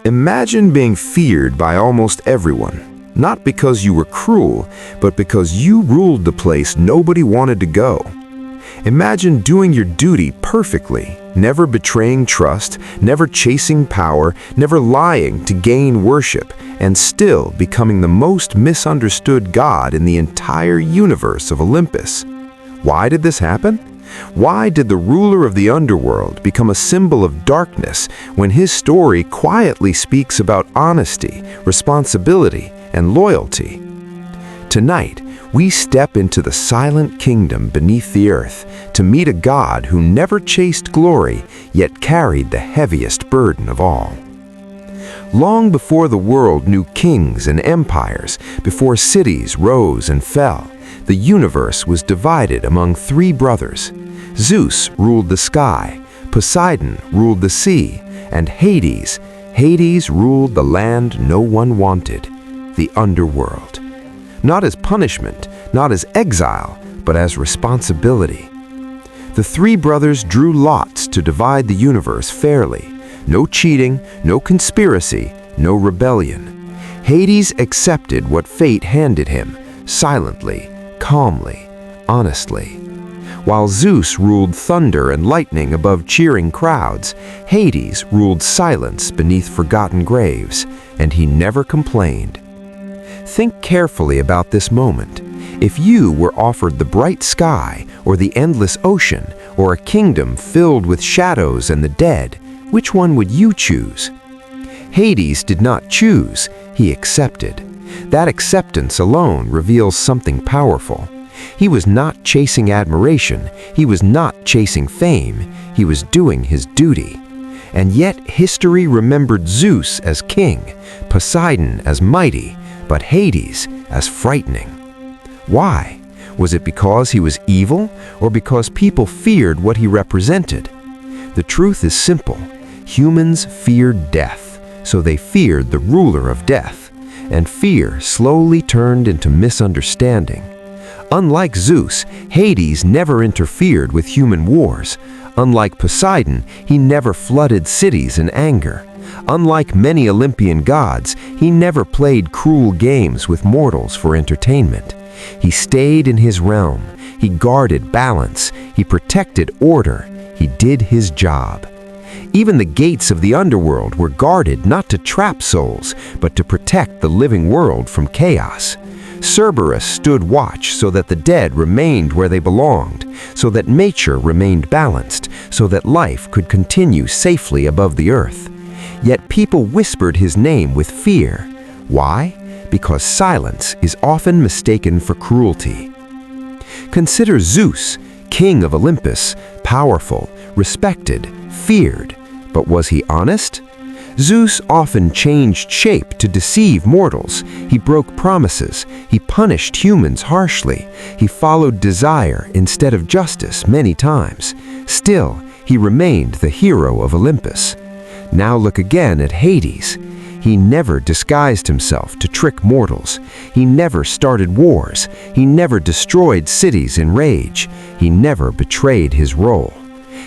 Imagine being feared by almost everyone, not because you were cruel, but because you ruled the place nobody wanted to go. Imagine doing your duty perfectly, never betraying trust, never chasing power, never lying to gain worship, and still becoming the most misunderstood god in the entire universe of Olympus. Why did this happen? Why did the ruler of the underworld become a symbol of darkness when his story quietly speaks about honesty, responsibility, and loyalty? Tonight, we step into the silent kingdom beneath the earth to meet a god who never chased glory, yet carried the heaviest burden of all. Long before the world knew kings and empires, before cities rose and fell, the universe was divided among three brothers. Zeus ruled the sky, Poseidon ruled the sea, and Hades ruled the land no one wanted, the underworld. Not as punishment, not as exile, but as responsibility. The three brothers drew lots to divide the universe fairly. No cheating, no conspiracy, no rebellion. Hades accepted what fate handed him, silently, calmly, honestly. While Zeus ruled thunder and lightning above cheering crowds, Hades ruled silence beneath forgotten graves, and he never complained. Think carefully about this moment. If you were offered the bright sky, or the endless ocean, or a kingdom filled with shadows and the dead, which one would you choose? Hades did not choose, he accepted. That acceptance alone reveals something powerful. He was not chasing admiration, he was not chasing fame, he was doing his duty. And yet history remembered Zeus as king, Poseidon as mighty, but Hades as frightening. Why? Was it because he was evil, or because people feared what he represented? The truth is simple. Humans feared death, so they feared the ruler of death, and fear slowly turned into misunderstanding. Unlike Zeus, Hades never interfered with human wars. Unlike Poseidon, he never flooded cities in anger. Unlike many Olympian gods, he never played cruel games with mortals for entertainment. He stayed in his realm, he guarded balance, he protected order, he did his job. Even the gates of the underworld were guarded not to trap souls, but to protect the living world from chaos. Cerberus stood watch so that the dead remained where they belonged, so that nature remained balanced, so that life could continue safely above the earth. Yet people whispered his name with fear. Why? Because silence is often mistaken for cruelty. Consider Zeus, king of Olympus, powerful, respected, feared. But was he honest? Zeus often changed shape to deceive mortals. He broke promises. He punished humans harshly. He followed desire instead of justice many times. Still, he remained the hero of Olympus. Now look again at Hades. He never disguised himself to trick mortals. He never started wars. He never destroyed cities in rage. He never betrayed his role.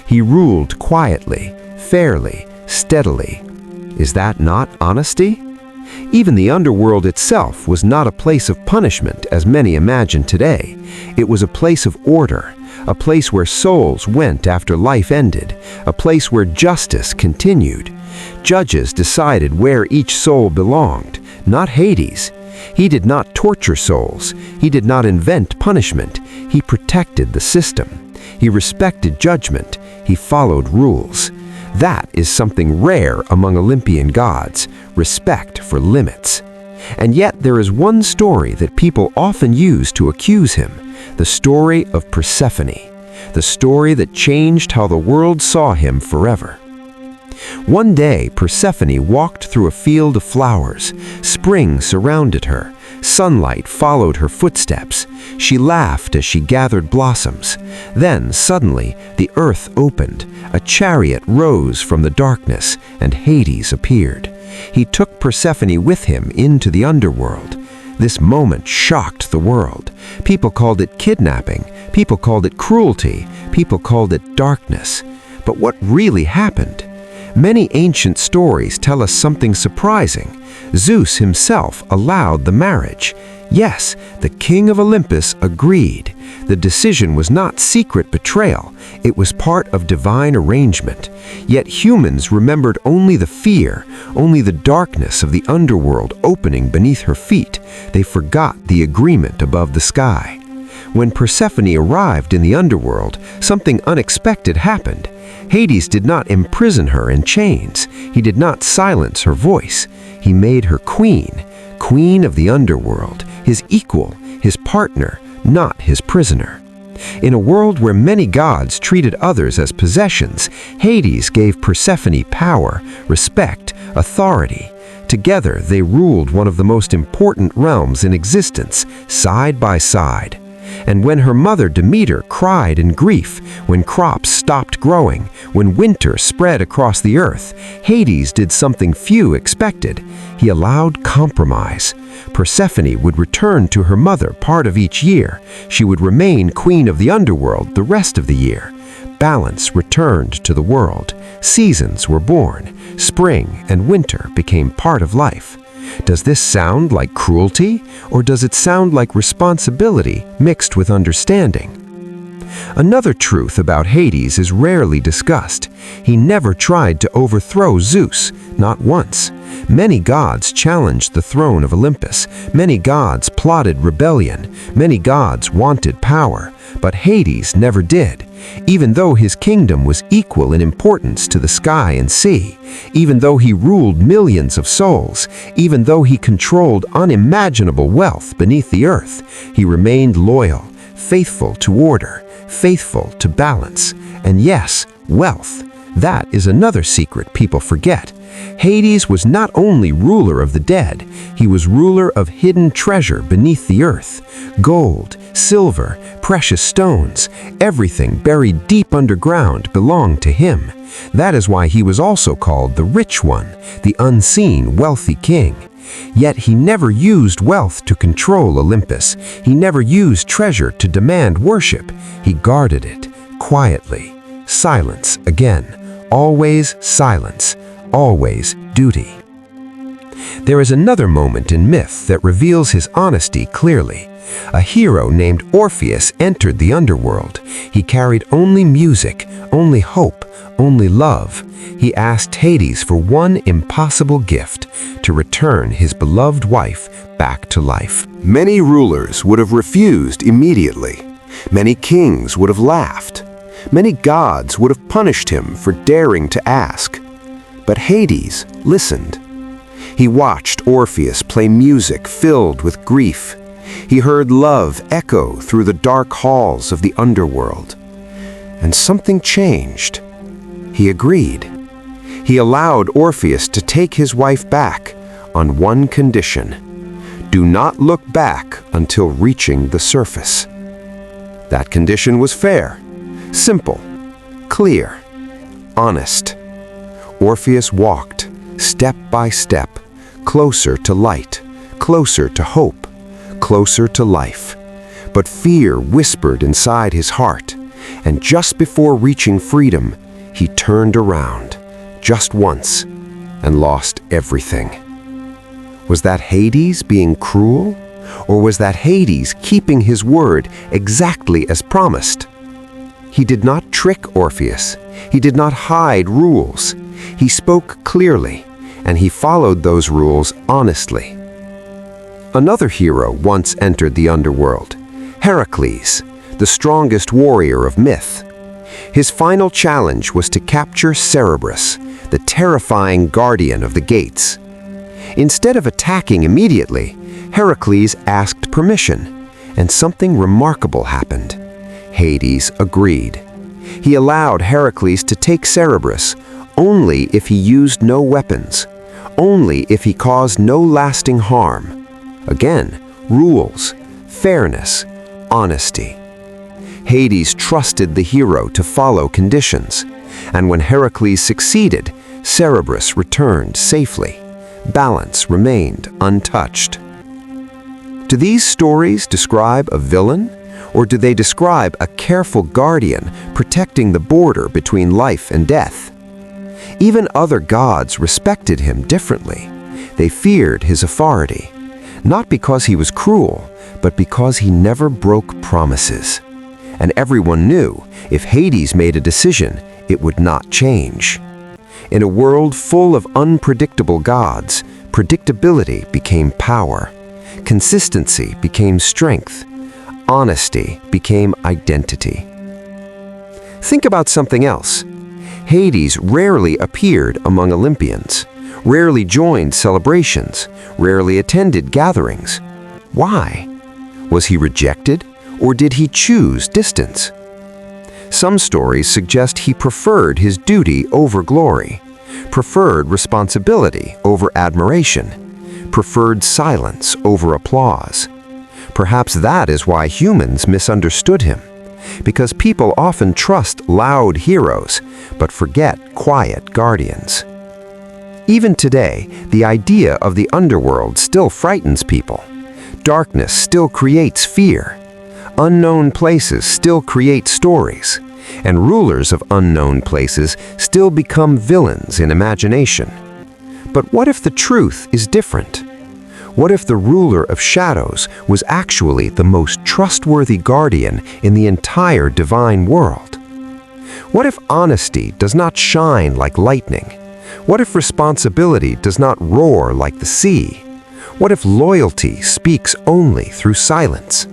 He ruled quietly, fairly, steadily. Is that not honesty? Even the underworld itself was not a place of punishment as many imagine today. It was a place of order, a place where souls went after life ended, a place where justice continued. Judges decided where each soul belonged, not Hades. He did not torture souls. He did not invent punishment. He protected the system. He respected judgment. He followed rules. That is something rare among Olympian gods, respect for limits. And yet there is one story that people often use to accuse him, the story of Persephone, the story that changed how the world saw him forever. One day, Persephone walked through a field of flowers. Spring surrounded her. Sunlight followed her footsteps. She laughed as she gathered blossoms. Then, suddenly, the earth opened. A chariot rose from the darkness, and Hades appeared. He took Persephone with him into the underworld. This moment shocked the world. People called it kidnapping. People called it cruelty. People called it darkness. But what really happened? Many ancient stories tell us something surprising. Zeus himself allowed the marriage. Yes, the king of Olympus agreed. The decision was not secret betrayal, it was part of divine arrangement. Yet humans remembered only the fear, only the darkness of the underworld opening beneath her feet. They forgot the agreement above the sky. When Persephone arrived in the underworld, something unexpected happened. Hades did not imprison her in chains. He did not silence her voice. He made her queen, queen of the underworld, his equal, his partner, not his prisoner. In a world where many gods treated others as possessions, Hades gave Persephone power, respect, authority. Together they ruled one of the most important realms in existence, side by side. And when her mother Demeter cried in grief, when crops stopped growing, when winter spread across the earth, Hades did something few expected. He allowed compromise. Persephone would return to her mother part of each year. She would remain queen of the underworld the rest of the year. Balance returned to the world. Seasons were born. Spring and winter became part of life. Does this sound like cruelty, or does it sound like responsibility mixed with understanding? Another truth about Hades is rarely discussed. He never tried to overthrow Zeus, not once. Many gods challenged the throne of Olympus. Many gods plotted rebellion. Many gods wanted power. But Hades never did. Even though his kingdom was equal in importance to the sky and sea, even though he ruled millions of souls, even though he controlled unimaginable wealth beneath the earth, he remained loyal, faithful to order, faithful to balance. And yes, wealth. That is another secret people forget. Hades was not only ruler of the dead, he was ruler of hidden treasure beneath the earth. Gold, silver, precious stones, everything buried deep underground belonged to him. That is why he was also called the Rich One, the unseen, wealthy king. Yet he never used wealth to control Olympus. He never used treasure to demand worship. He guarded it, quietly. Silence again. Always silence. Always duty. There is another moment in myth that reveals his honesty clearly. A hero named Orpheus entered the underworld. He carried only music, only hope, only love. He asked Hades for one impossible gift, to return his beloved wife back to life. Many rulers would have refused immediately. Many kings would have laughed. Many gods would have punished him for daring to ask. But Hades listened. He watched Orpheus play music filled with grief. He heard love echo through the dark halls of the underworld. And something changed. He agreed. He allowed Orpheus to take his wife back on one condition. Do not look back until reaching the surface. That condition was fair, simple, clear, honest. Orpheus walked, step by step, closer to light, closer to hope, closer to life. But fear whispered inside his heart, and just before reaching freedom, he turned around, just once, and lost everything. Was that Hades being cruel, or was that Hades keeping his word exactly as promised? He did not trick Orpheus. He did not hide rules. He spoke clearly, and he followed those rules honestly. Another hero once entered the underworld, Heracles, the strongest warrior of myth. His final challenge was to capture Cerberus, the terrifying guardian of the gates. Instead of attacking immediately, Heracles asked permission, and something remarkable happened. Hades agreed. He allowed Heracles to take Cerberus only if he used no weapons, only if he caused no lasting harm. Again, rules, fairness, honesty. Hades trusted the hero to follow conditions, and when Heracles succeeded, Cerberus returned safely. Balance remained untouched. Do these stories describe a villain, or do they describe a careful guardian protecting the border between life and death? Even other gods respected him differently. They feared his authority, not because he was cruel, but because he never broke promises. And everyone knew if Hades made a decision, it would not change. In a world full of unpredictable gods, predictability became power. Consistency became strength. Honesty became identity. Think about something else. Hades rarely appeared among Olympians, rarely joined celebrations, rarely attended gatherings. Why? Was he rejected, or did he choose distance? Some stories suggest he preferred his duty over glory, preferred responsibility over admiration, preferred silence over applause. Perhaps that is why humans misunderstood him, because people often trust loud heroes, but forget quiet guardians. Even today, the idea of the underworld still frightens people. Darkness still creates fear. Unknown places still create stories, and rulers of unknown places still become villains in imagination. But what if the truth is different? What if the ruler of shadows was actually the most trustworthy guardian in the entire divine world? What if honesty does not shine like lightning? What if responsibility does not roar like the sea? What if loyalty speaks only through silence?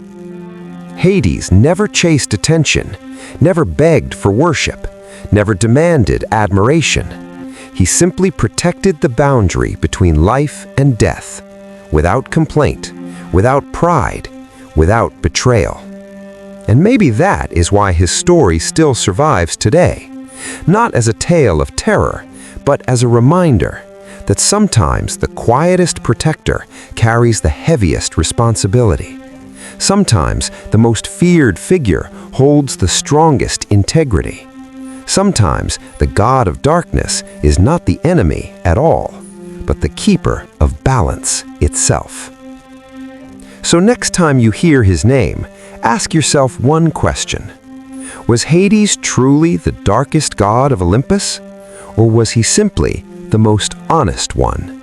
Hades never chased attention, never begged for worship, never demanded admiration. He simply protected the boundary between life and death, without complaint, without pride, without betrayal. And maybe that is why his story still survives today, not as a tale of terror, but as a reminder that sometimes the quietest protector carries the heaviest responsibility. Sometimes the most feared figure holds the strongest integrity. Sometimes the god of darkness is not the enemy at all, but the keeper of balance itself. So next time you hear his name, ask yourself one question. Was Hades truly the darkest god of Olympus? Or was he simply the most honest one?